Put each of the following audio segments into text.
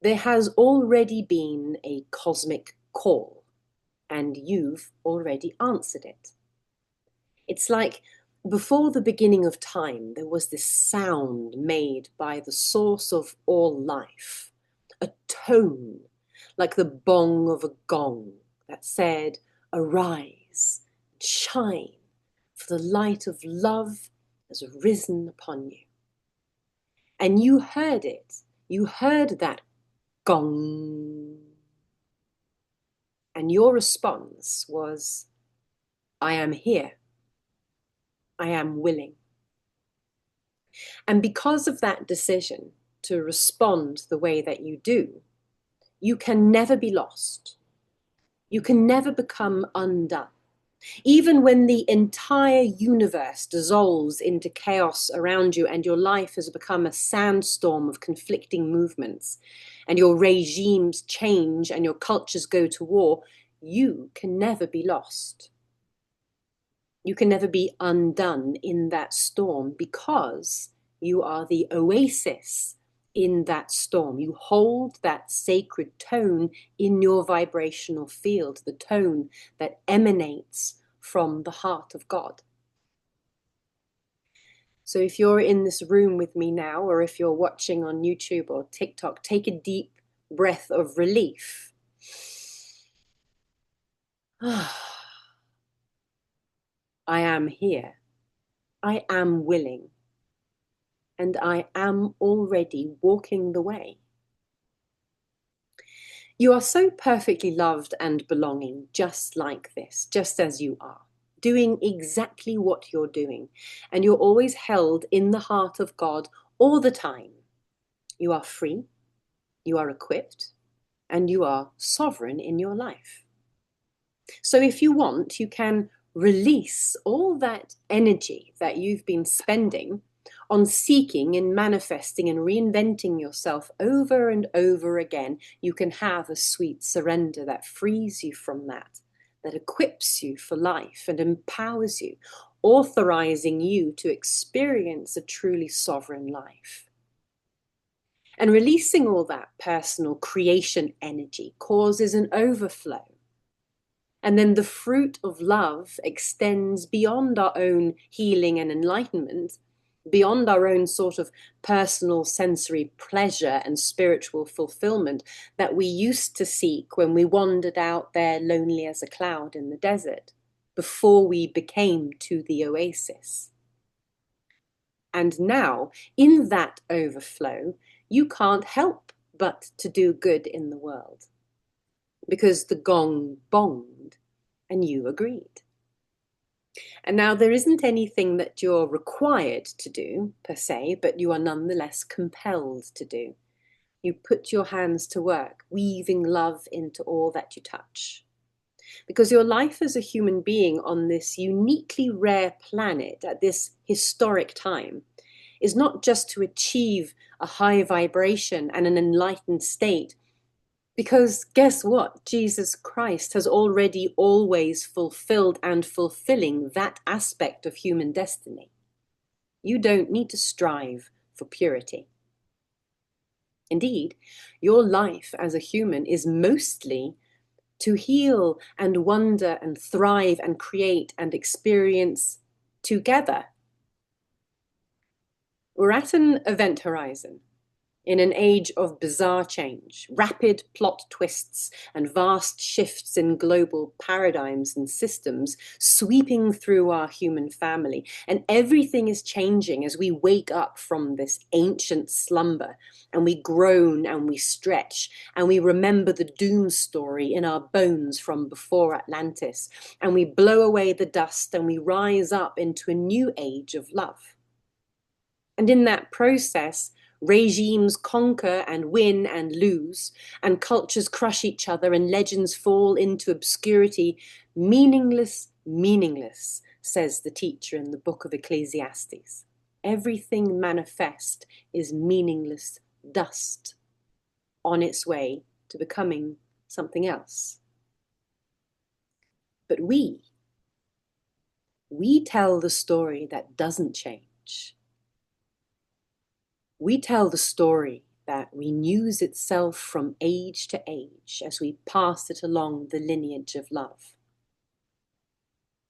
There has already been a cosmic call, and you've already answered it. It's like before the beginning of time, there was this sound made by the source of all life, a tone like the bong of a gong that said, "Arise, shine, for the light of love has risen upon you." And you heard it. You heard that gong. And your response was, "I am here. I am willing." And because of that decision to respond the way that you do, you can never be lost. You can never become undone. Even when the entire universe dissolves into chaos around you and your life has become a sandstorm of conflicting movements, and your regimes change and your cultures go to war, you can never be lost. You can never be undone in that storm because you are the oasis in that storm. You hold that sacred tone in your vibrational field, the tone that emanates from the heart of God. So if you're in this room with me now, or if you're watching on YouTube or TikTok, take a deep breath of relief. I am here. I am willing. And I am already walking the way. You are so perfectly loved and belonging, just like this, just as you are, doing exactly what you're doing. And you're always held in the heart of God all the time. You are free, you are equipped, and you are sovereign in your life. So if you want, you can release all that energy that you've been spending on seeking and manifesting and reinventing yourself over and over again. You can have a sweet surrender that frees you from that, that equips you for life and empowers you, authorizing you to experience a truly sovereign life. And releasing all that personal creation energy causes an overflow. And then the fruit of love extends beyond our own healing and enlightenment, beyond our own sort of personal sensory pleasure and spiritual fulfillment that we used to seek when we wandered out there lonely as a cloud in the desert, before we became to the oasis. And now, in that overflow, you can't help but to do good in the world, because the gong bonged and you agreed. And now there isn't anything that you're required to do per se, but you are nonetheless compelled to do. You put your hands to work, weaving love into all that you touch. Because your life as a human being on this uniquely rare planet at this historic time is not just to achieve a high vibration and an enlightened state, because guess what? Jesus Christ has already always fulfilled and fulfilling that aspect of human destiny. You don't need to strive for purity. Indeed, your life as a human is mostly to heal and wonder and thrive and create and experience together. We're at an event horizon in an age of bizarre change, rapid plot twists, and vast shifts in global paradigms and systems sweeping through our human family. And everything is changing as we wake up from this ancient slumber, and we groan and we stretch, and we remember the doom story in our bones from before Atlantis, and we blow away the dust and we rise up into a new age of love. And in that process, regimes conquer and win and lose, and cultures crush each other, and legends fall into obscurity. Meaningless, meaningless, says the teacher in the book of Ecclesiastes. Everything manifest is meaningless dust on its way to becoming something else. But we tell the story that doesn't change. We tell the story that renews itself from age to age as we pass it along the lineage of love.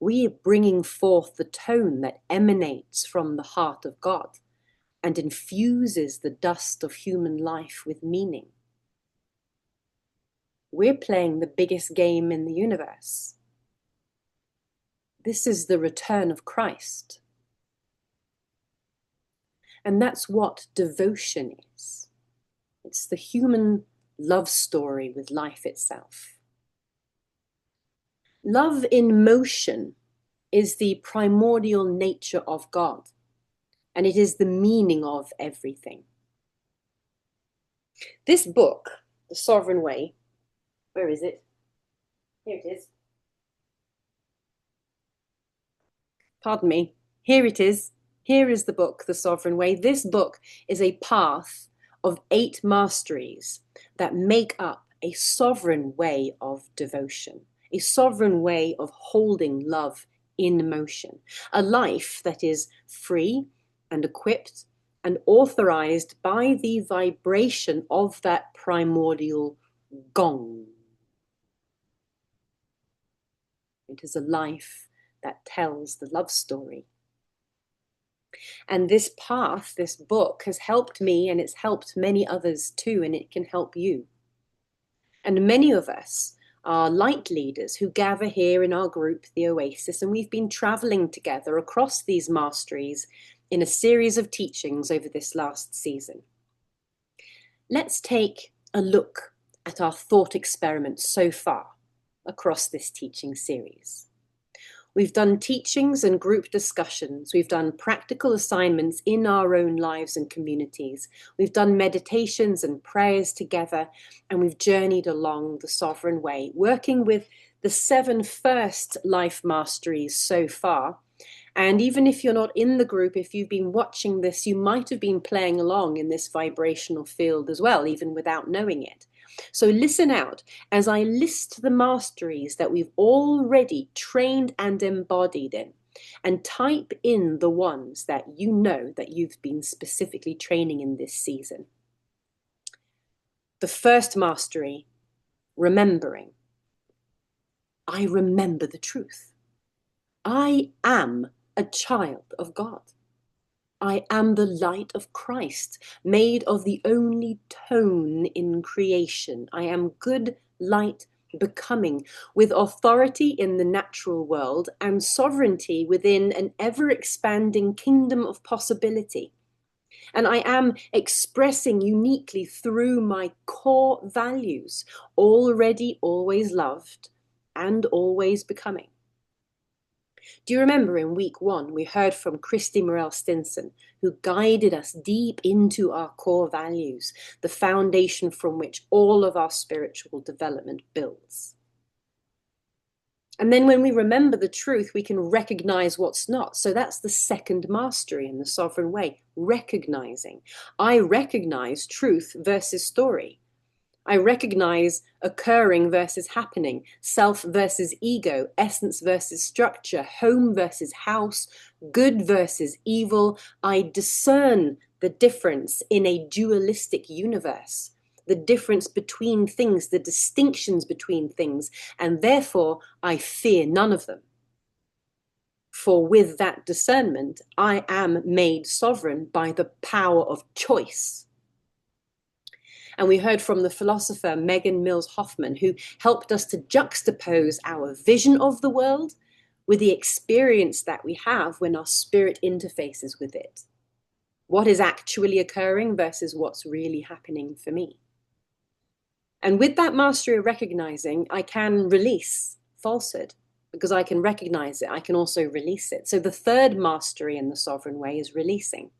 We are bringing forth the tone that emanates from the heart of God and infuses the dust of human life with meaning. We're playing the biggest game in the universe. This is the return of Christ. And that's what devotion is. It's the human love story with life itself. Love in motion is the primordial nature of God, and it is the meaning of everything. This book, The Sovereign Way, where is it? Here it is. Pardon me. Here it is. Here is the book, The Sovereign Way. This book is a path of 8 masteries that make up a sovereign way of devotion, a sovereign way of holding love in motion, a life that is free and equipped and authorized by the vibration of that primordial gong. It is a life that tells the love story. And this path, this book, has helped me, and it's helped many others too, and it can help you. And many of us are light leaders who gather here in our group, the Oasis, and we've been traveling together across these masteries in a series of teachings over this last season. Let's take a look at our thought experiments so far across this teaching series. We've done teachings and group discussions. We've done practical assignments in our own lives and communities. We've done meditations and prayers together, and we've journeyed along the sovereign way, working with the 7 first life masteries so far. And even if you're not in the group, if you've been watching this, you might have been playing along in this vibrational field as well, even without knowing it. So listen out as I list the masteries that we've already trained and embodied in, and type in the ones that you know that you've been specifically training in this season. The first mastery, remembering. I remember the truth. I am a child of God. I am the light of Christ, made of the only tone in creation. I am good light becoming, with authority in the natural world and sovereignty within an ever-expanding kingdom of possibility. And I am expressing uniquely through my core values, already always loved and always becoming. Do you remember in week 1, we heard from Christy Morel Stinson, who guided us deep into our core values, the foundation from which all of our spiritual development builds. And then when we remember the truth, we can recognize what's not. So that's the second mastery in the sovereign way, recognizing. I recognize truth versus story. I recognize occurring versus happening, self versus ego, essence versus structure, home versus house, good versus evil. I discern the difference in a dualistic universe, the difference between things, the distinctions between things, and therefore I fear none of them. For with that discernment, I am made sovereign by the power of choice. And we heard from the philosopher Megan Mills Hoffman, who helped us to juxtapose our vision of the world with the experience that we have when our spirit interfaces with it. What is actually occurring versus what's really happening for me. And with that mastery of recognizing, I can release falsehood because I can recognize it. I can also release it. So the third mastery in the sovereign way is releasing.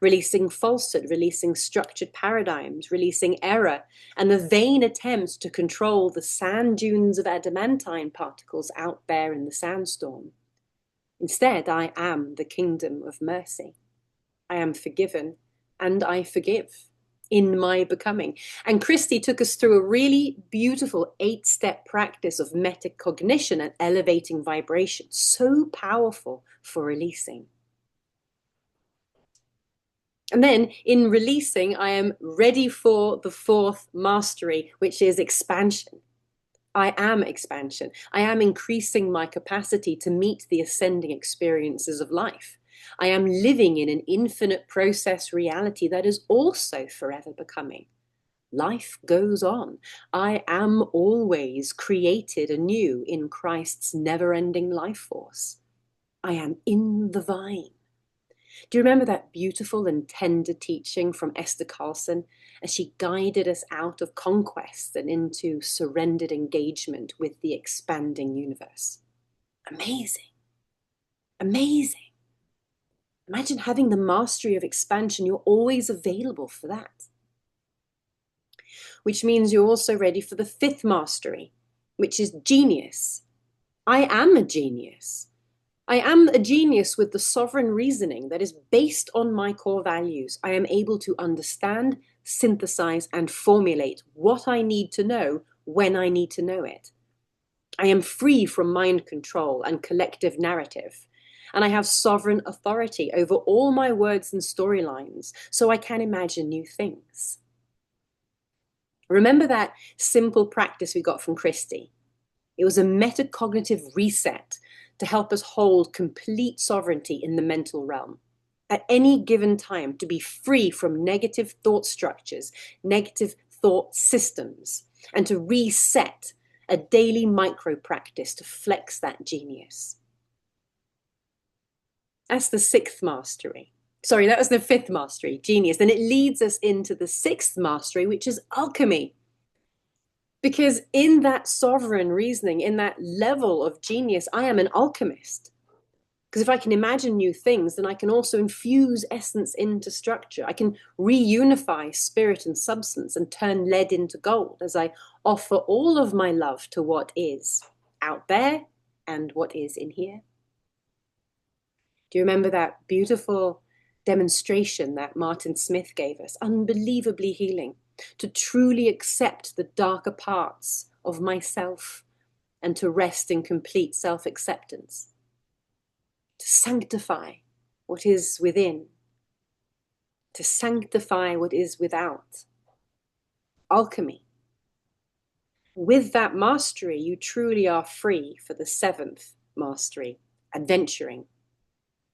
Releasing falsehood, releasing structured paradigms, releasing error, and the vain attempts to control the sand dunes of adamantine particles out there in the sandstorm. Instead, I am the kingdom of mercy. I am forgiven, and I forgive in my becoming. And Christy took us through a really beautiful 8-step practice of metacognition and elevating vibration, so powerful for releasing. And then in releasing, I am ready for the fourth mastery, which is expansion. I am expansion. I am increasing my capacity to meet the ascending experiences of life. I am living in an infinite process reality that is also forever becoming. Life goes on. I am always created anew in Christ's never-ending life force. I am in the vine. Do you remember that beautiful and tender teaching from Esther Carlson as she guided us out of conquest and into surrendered engagement with the expanding universe? Amazing. Amazing. Imagine having the mastery of expansion. You're always available for that. Which means you're also ready for the fifth mastery, which is genius. I am a genius. I am a genius with the sovereign reasoning that is based on my core values. I am able to understand, synthesize, and formulate what I need to know when I need to know it. I am free from mind control and collective narrative. And I have sovereign authority over all my words and storylines, so I can imagine new things. Remember that simple practice we got from Christy? It was a metacognitive reset to help us hold complete sovereignty in the mental realm. At any given time, to be free from negative thought structures, negative thought systems, and to reset a daily micro practice to flex that genius. That's the sixth mastery. Sorry, that was the fifth mastery, genius. Then it leads us into the sixth mastery, which is alchemy. Because in that sovereign reasoning, in that level of genius, I am an alchemist. Because if I can imagine new things, then I can also infuse essence into structure. I can reunify spirit and substance and turn lead into gold as I offer all of my love to what is out there and what is in here. Do you remember that beautiful demonstration that Martin Smith gave us? Unbelievably healing. To truly accept the darker parts of myself and to rest in complete self-acceptance. To sanctify what is within. To sanctify what is without. Alchemy. With that mastery, you truly are free for the seventh mastery, adventuring.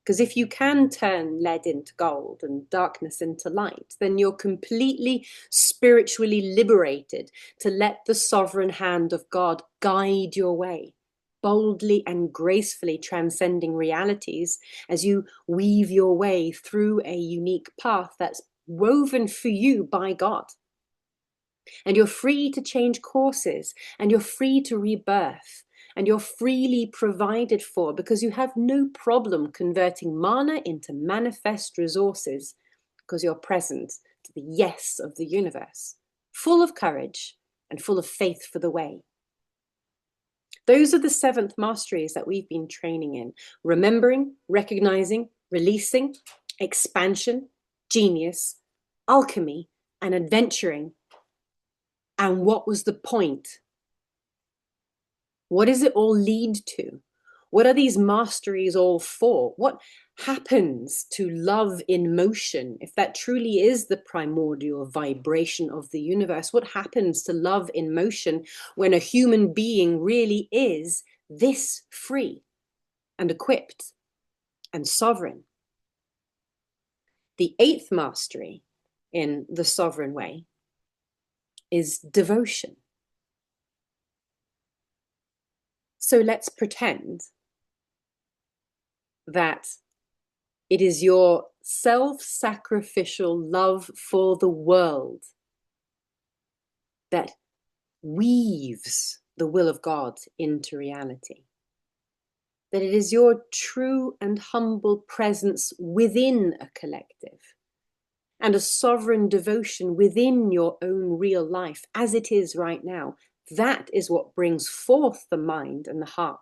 Because if you can turn lead into gold and darkness into light, then you're completely spiritually liberated to let the sovereign hand of God guide your way, boldly and gracefully transcending realities as you weave your way through a unique path that's woven for you by God. And you're free to change courses, and you're free to rebirth. And you're freely provided for because you have no problem converting mana into manifest resources because you're present to the yes of the universe, full of courage and full of faith for the way. Those are the seventh masteries that we've been training in: remembering, recognizing, releasing, expansion, genius, alchemy, and adventuring. And what was the point? What does it all lead to? What are these masteries all for? What happens to love in motion? If that truly is the primordial vibration of the universe, what happens to love in motion when a human being really is this free and equipped and sovereign? The eighth mastery in the sovereign way is devotion. So let's pretend that it is your self-sacrificial love for the world that weaves the will of God into reality. That it is your true and humble presence within a collective and a sovereign devotion within your own real life as it is right now. That is what brings forth the mind and the heart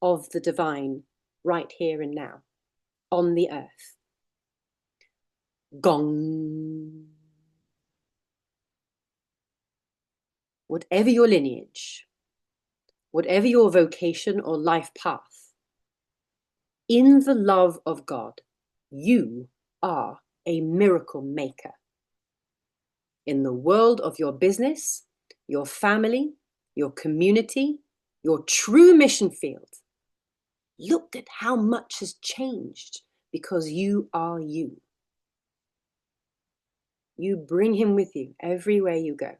of the divine right here and now on the earth. Gong. Whatever your lineage, whatever your vocation or life path, in the love of God, you are a miracle maker. In the world of your business, your family, your community, your true mission field, look at how much has changed because you are you. You bring him with you everywhere you go.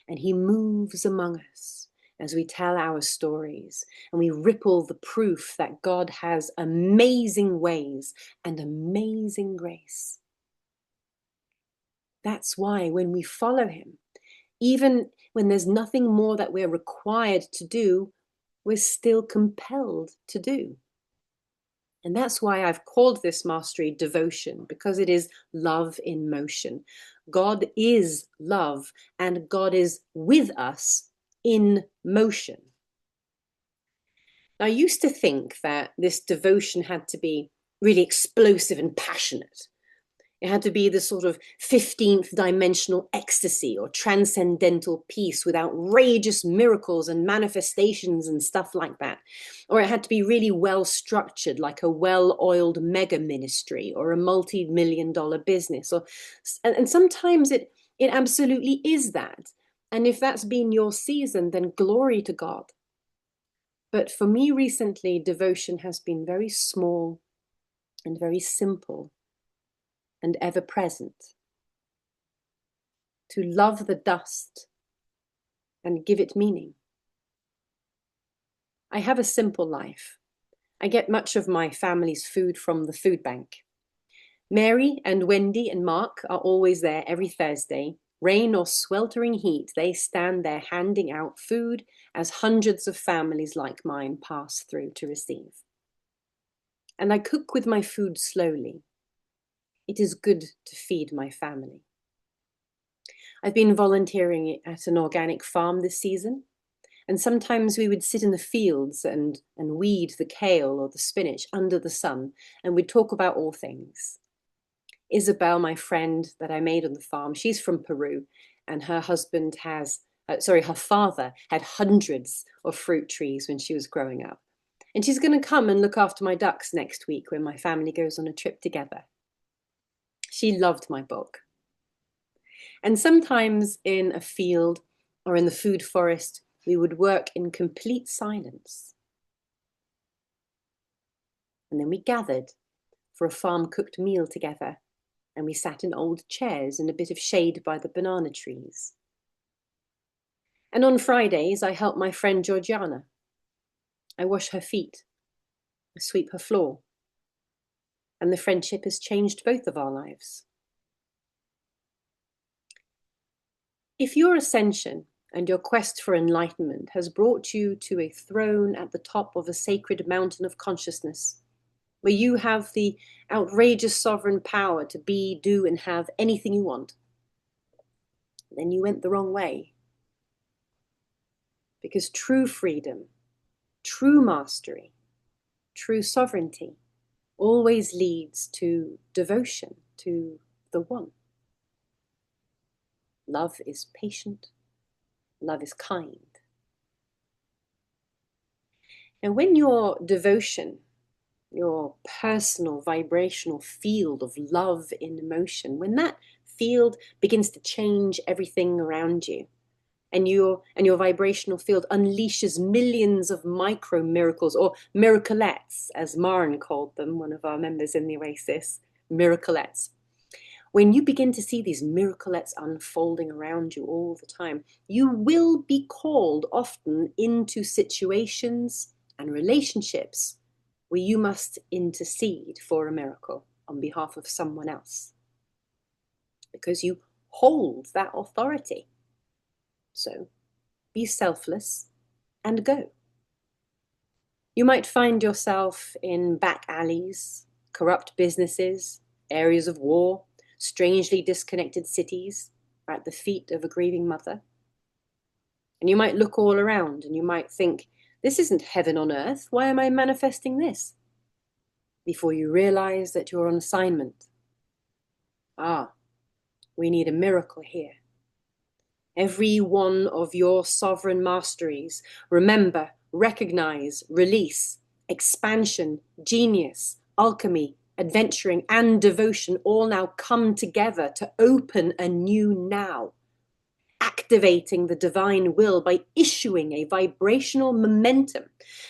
And he moves among us as we tell our stories and we ripple the proof that God has amazing ways and amazing grace. That's why when we follow him, even when there's nothing more that we're required to do, we're still compelled to do. And that's why I've called this mastery devotion, because it is love in motion. God is love, and God is with us in motion. Now, I used to think that this devotion had to be really explosive and passionate. It had to be the sort of 15th dimensional ecstasy or transcendental peace with outrageous miracles and manifestations and stuff like that. Or it had to be really well structured, like a well-oiled mega ministry or a multi-million-dollar business. And sometimes it absolutely is that. And if that's been your season, then glory to God. But for me recently, devotion has been very small and very simple and ever present. To love the dust and give it meaning. I have a simple life. I get much of my family's food from the food bank. Mary and Wendy and Mark are always there every Thursday. Rain or sweltering heat, they stand there handing out food as hundreds of families like mine pass through to receive. And I cook with my food slowly. It is good to feed my family. I've been volunteering at an organic farm this season, and sometimes we would sit in the fields and weed the kale or the spinach under the sun, and we'd talk about all things. Isabel, my friend that I made on the farm, she's from Peru, and her husband her father had hundreds of fruit trees when she was growing up. And she's going to come and look after my ducks next week when my family goes on a trip together. She loved my book. And sometimes in a field or in the food forest, we would work in complete silence. And then we gathered for a farm-cooked meal together, and we sat in old chairs in a bit of shade by the banana trees. And on Fridays, I help my friend Georgiana. I wash her feet, I sweep her floor, and the friendship has changed both of our lives. If your ascension and your quest for enlightenment has brought you to a throne at the top of a sacred mountain of consciousness, where you have the outrageous sovereign power to be, do, and have anything you want, then you went the wrong way. Because true freedom, true mastery, true sovereignty always leads to devotion to the one. Love is patient. Love is kind. And when your devotion, your personal vibrational field of love in motion, when that field begins to change everything around you, and your vibrational field unleashes millions of micro miracles, or miraclettes, as Maren called them, one of our members in the Oasis, miraclettes. When you begin to see these miraclettes unfolding around you all the time, you will be called often into situations and relationships where you must intercede for a miracle on behalf of someone else, because you hold that authority. So be selfless and go. You might find yourself in back alleys, corrupt businesses, areas of war, strangely disconnected cities, at the feet of a grieving mother. And you might look all around and you might think, this isn't heaven on earth. Why am I manifesting this? Before you realize that you're on assignment. We need a miracle here. Every one of your sovereign masteries, remember, recognize, release, expansion, genius, alchemy, adventuring, and devotion all now come together to open a new now, activating the divine will by issuing a vibrational momentum,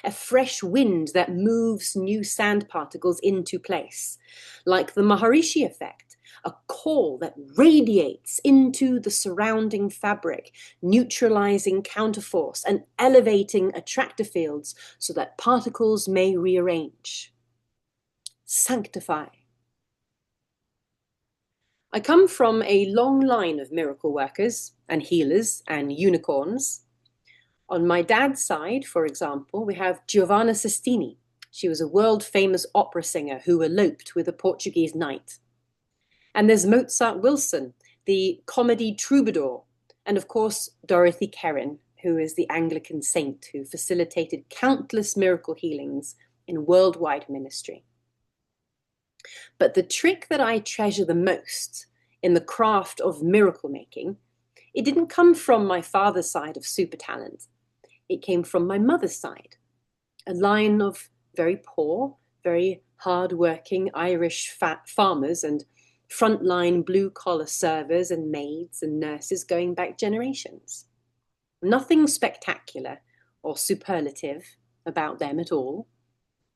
a fresh wind that moves new sand particles into place, like the Maharishi effect, a call that radiates into the surrounding fabric, neutralizing counterforce and elevating attractor fields so that particles may rearrange. Sanctify. I come from a long line of miracle workers and healers and unicorns. On my dad's side, for example, we have Giovanna Sistini. She was a world-famous opera singer who eloped with a Portuguese knight. And there's Mozart Wilson, the comedy troubadour, and of course, Dorothy Kerrin, who is the Anglican saint who facilitated countless miracle healings in worldwide ministry. But the trick that I treasure the most in the craft of miracle making, it didn't come from my father's side of super talent. It came from my mother's side, a line of very poor, very hard-working Irish farmers and frontline blue-collar servers and maids and nurses going back generations. Nothing spectacular or superlative about them at all.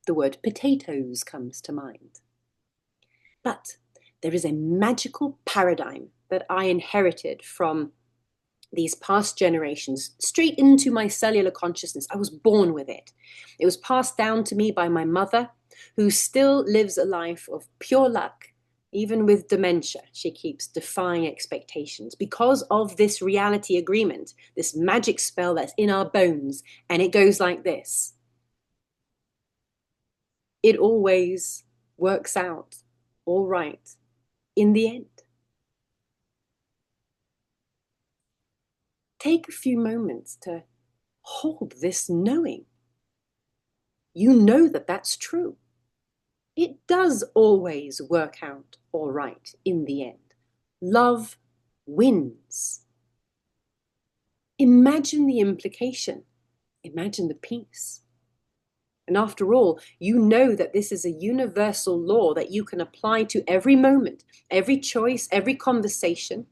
The word potatoes comes to mind. But there is a magical paradigm that I inherited from these past generations straight into my cellular consciousness. I was born with it. It was passed down to me by my mother, who still lives a life of pure luck. Even with dementia, she keeps defying expectations because of this reality agreement, this magic spell that's in our bones. And it goes like this. It always works out all right in the end. Take a few moments to hold this knowing. You know that that's true. It does always work out all right in the end. Love wins. Imagine the implication. Imagine the peace. And after all, you know that this is a universal law that you can apply to every moment, every choice, every conversation,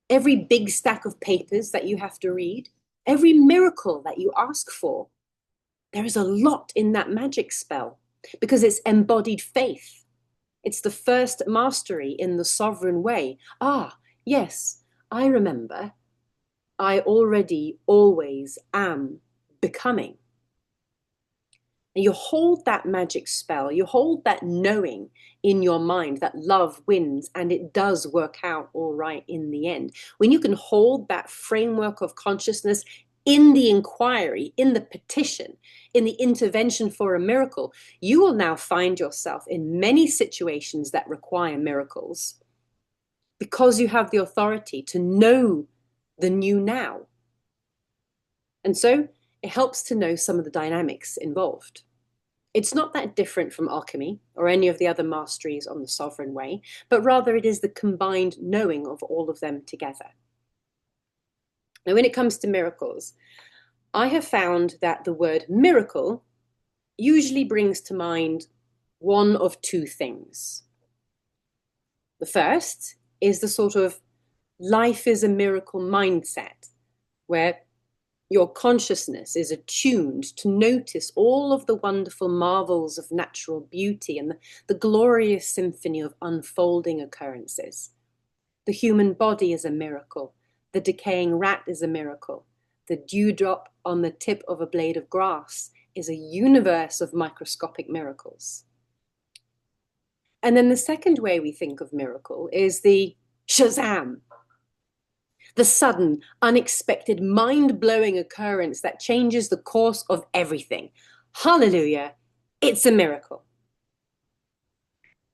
every big stack of papers that you have to read, every miracle that you ask for. There is a lot in that magic spell because it's embodied faith. It's the first mastery in the sovereign way. Ah, yes, I remember. I already always am becoming. And you hold that magic spell, you hold that knowing in your mind that love wins and it does work out all right in the end. When you can hold that framework of consciousness in the inquiry, in the petition, in the intervention for a miracle, you will now find yourself in many situations that require miracles because you have the authority to know the new now. And so it helps to know some of the dynamics involved. It's not that different from alchemy or any of the other masteries on the sovereign way, but rather it is the combined knowing of all of them together. Now, when it comes to miracles, I have found that the word miracle usually brings to mind one of two things. The first is the sort of life is a miracle mindset, where your consciousness is attuned to notice all of the wonderful marvels of natural beauty and the glorious symphony of unfolding occurrences. The human body is a miracle. The decaying rat is a miracle. The dewdrop on the tip of a blade of grass is a universe of microscopic miracles. And then the second way we think of miracle is the Shazam, the sudden, unexpected, mind-blowing occurrence that changes the course of everything. Hallelujah, it's a miracle.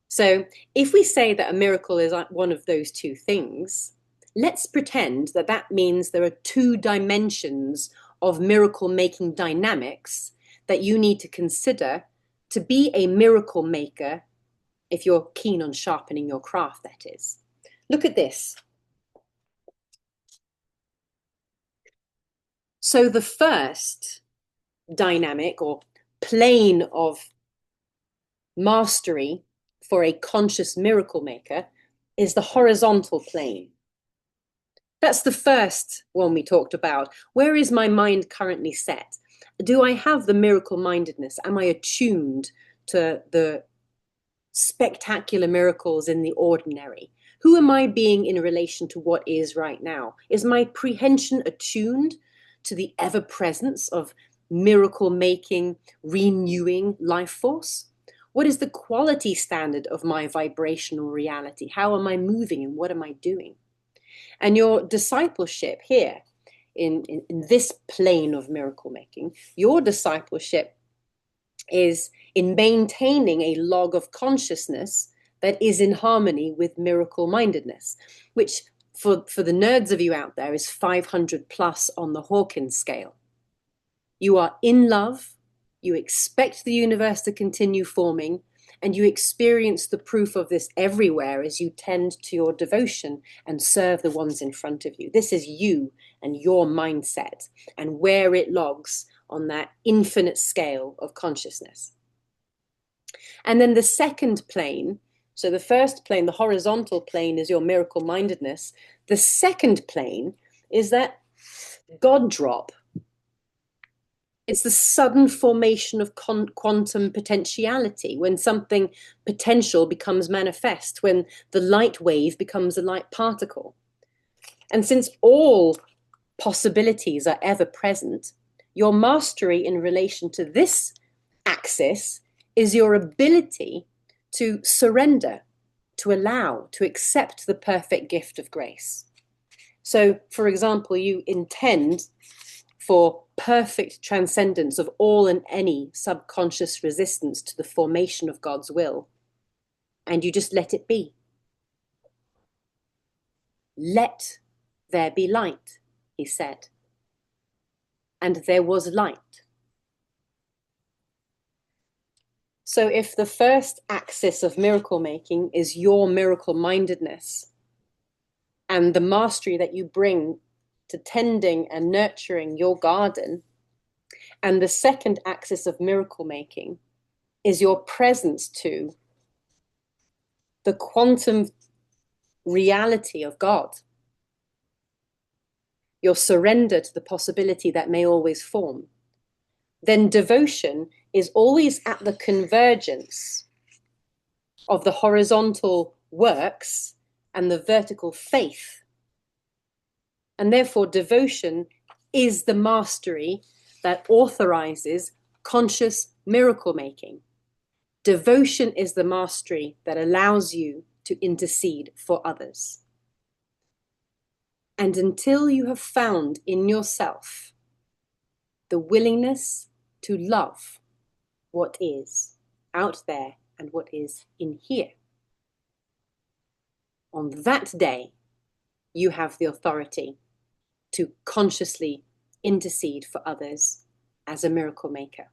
So if we say that a miracle is one of those two things, let's pretend that that means there are two dimensions of miracle-making dynamics that you need to consider to be a miracle maker if you're keen on sharpening your craft, that is. Look at this. So the first dynamic or plane of mastery for a conscious miracle maker is the horizontal plane. That's the first one we talked about. Where is my mind currently set? Do I have the miracle mindedness? Am I attuned to the spectacular miracles in the ordinary? Who am I being in relation to what is right now? Is my prehension attuned to the ever presence of miracle making, renewing life force? What is the quality standard of my vibrational reality? How am I moving and what am I doing? And your discipleship here, in this plane of miracle making, your discipleship is in maintaining a log of consciousness that is in harmony with miracle mindedness, which for the nerds of you out there is 500 plus on the Hawkins scale. You are in love, you expect the universe to continue forming, and you experience the proof of this everywhere as you tend to your devotion and serve the ones in front of you. This is you and your mindset and where it logs on that infinite scale of consciousness. And then the second plane, so the first plane, the horizontal plane, is your miracle mindedness. The second plane is that God drop. It's the sudden formation of quantum potentiality, when something potential becomes manifest, when the light wave becomes a light particle. And since all possibilities are ever present, your mastery in relation to this axis is your ability to surrender, to allow, to accept the perfect gift of grace. So, for example, you intend for perfect transcendence of all and any subconscious resistance to the formation of God's will, and you just let it be. Let there be light, he said. And there was light. So if the first axis of miracle making is your miracle mindedness and the mastery that you bring to tending and nurturing your garden, and the second axis of miracle making is your presence to the quantum reality of God, your surrender to the possibility that may always form, then devotion is always at the convergence of the horizontal works and the vertical faith. And therefore, devotion is the mastery that authorizes conscious miracle making. Devotion is the mastery that allows you to intercede for others. And until you have found in yourself the willingness to love what is out there and what is in here, on that day, you have the authority to consciously intercede for others as a miracle maker.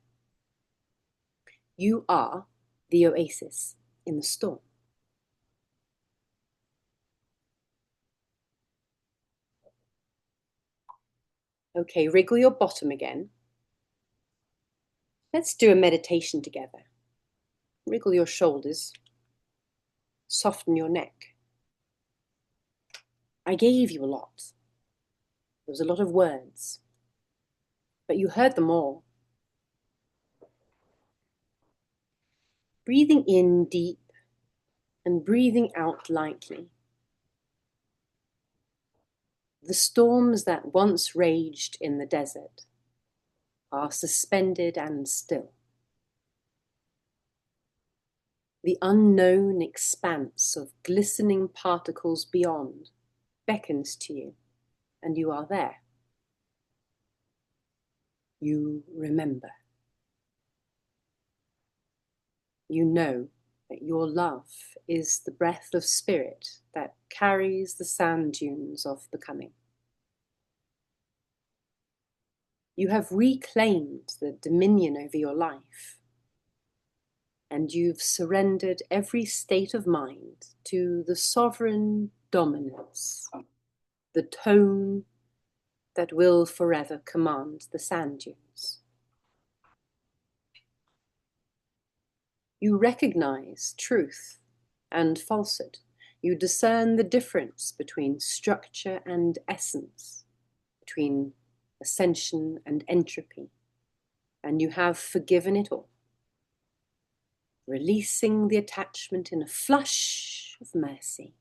You are the oasis in the storm. Okay, wriggle your bottom again. Let's do a meditation together. Wriggle your shoulders. Soften your neck. I gave you a lot. There was a lot of words, but you heard them all. Breathing in deep and breathing out lightly. The storms that once raged in the desert are suspended and still. The unknown expanse of glistening particles beyond beckons to you, and you are there. You remember. You know that your love is the breath of spirit that carries the sand dunes of becoming. You have reclaimed the dominion over your life, and you've surrendered every state of mind to the sovereign dominance, the tone that will forever command the sand dunes. You recognize truth and falsehood. You discern the difference between structure and essence, between ascension and entropy, and you have forgiven it all, releasing the attachment in a flush of mercy,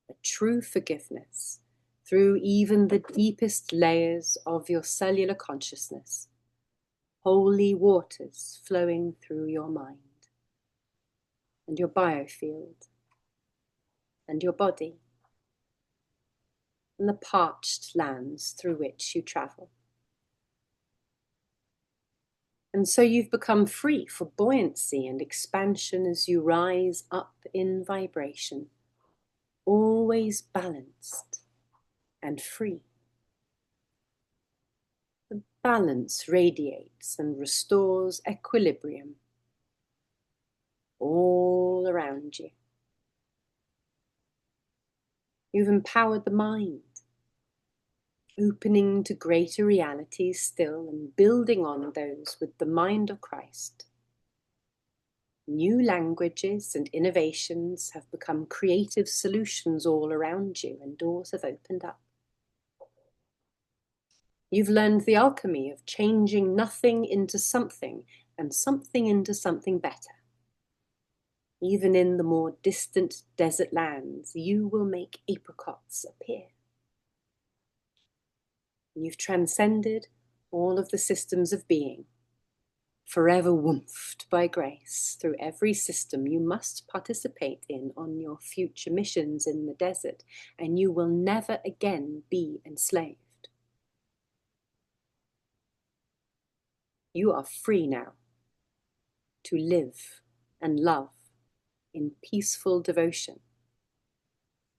a true forgiveness through even the deepest layers of your cellular consciousness, holy waters flowing through your mind and your biofield and your body and the parched lands through which you travel. And so you've become free for buoyancy and expansion as you rise up in vibration, always balanced and free. The balance radiates and restores equilibrium all around you. You've empowered the mind, opening to greater realities still and building on those with the mind of Christ. New languages and innovations have become creative solutions all around you, and doors have opened up. You've learned the alchemy of changing nothing into something and something into something better. Even in the more distant desert lands, you will make apricots appear. You've transcended all of the systems of being, forever womphed by grace through every system you must participate in on your future missions in the desert, and you will never again be enslaved. You are free now to live and love in peaceful devotion.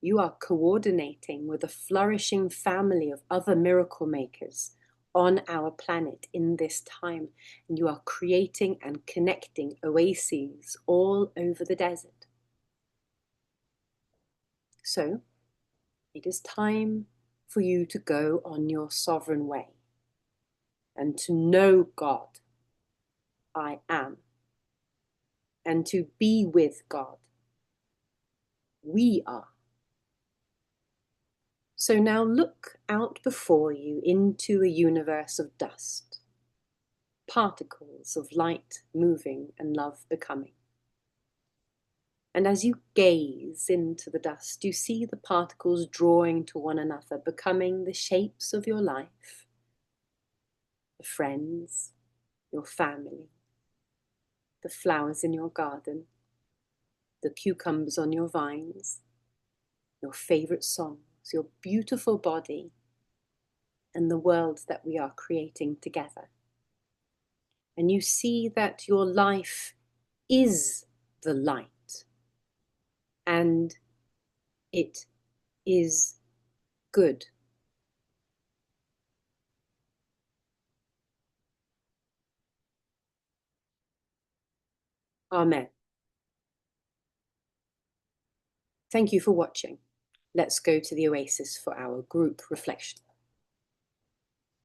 You are coordinating with a flourishing family of other miracle makers on our planet in this time, and you are creating and connecting oases all over the desert. So, it is time for you to go on your sovereign way and to know God, I am, and to be with God, we are. So now look out before you into a universe of dust, particles of light moving and love becoming. And as you gaze into the dust, you see the particles drawing to one another, becoming the shapes of your life, the friends, your family, the flowers in your garden, the cucumbers on your vines, your favorite songs, your beautiful body, and the world that we are creating together. And you see that your life is the light, and it is good. Amen. Thank you for watching. Let's go to the Oasis for our group reflection.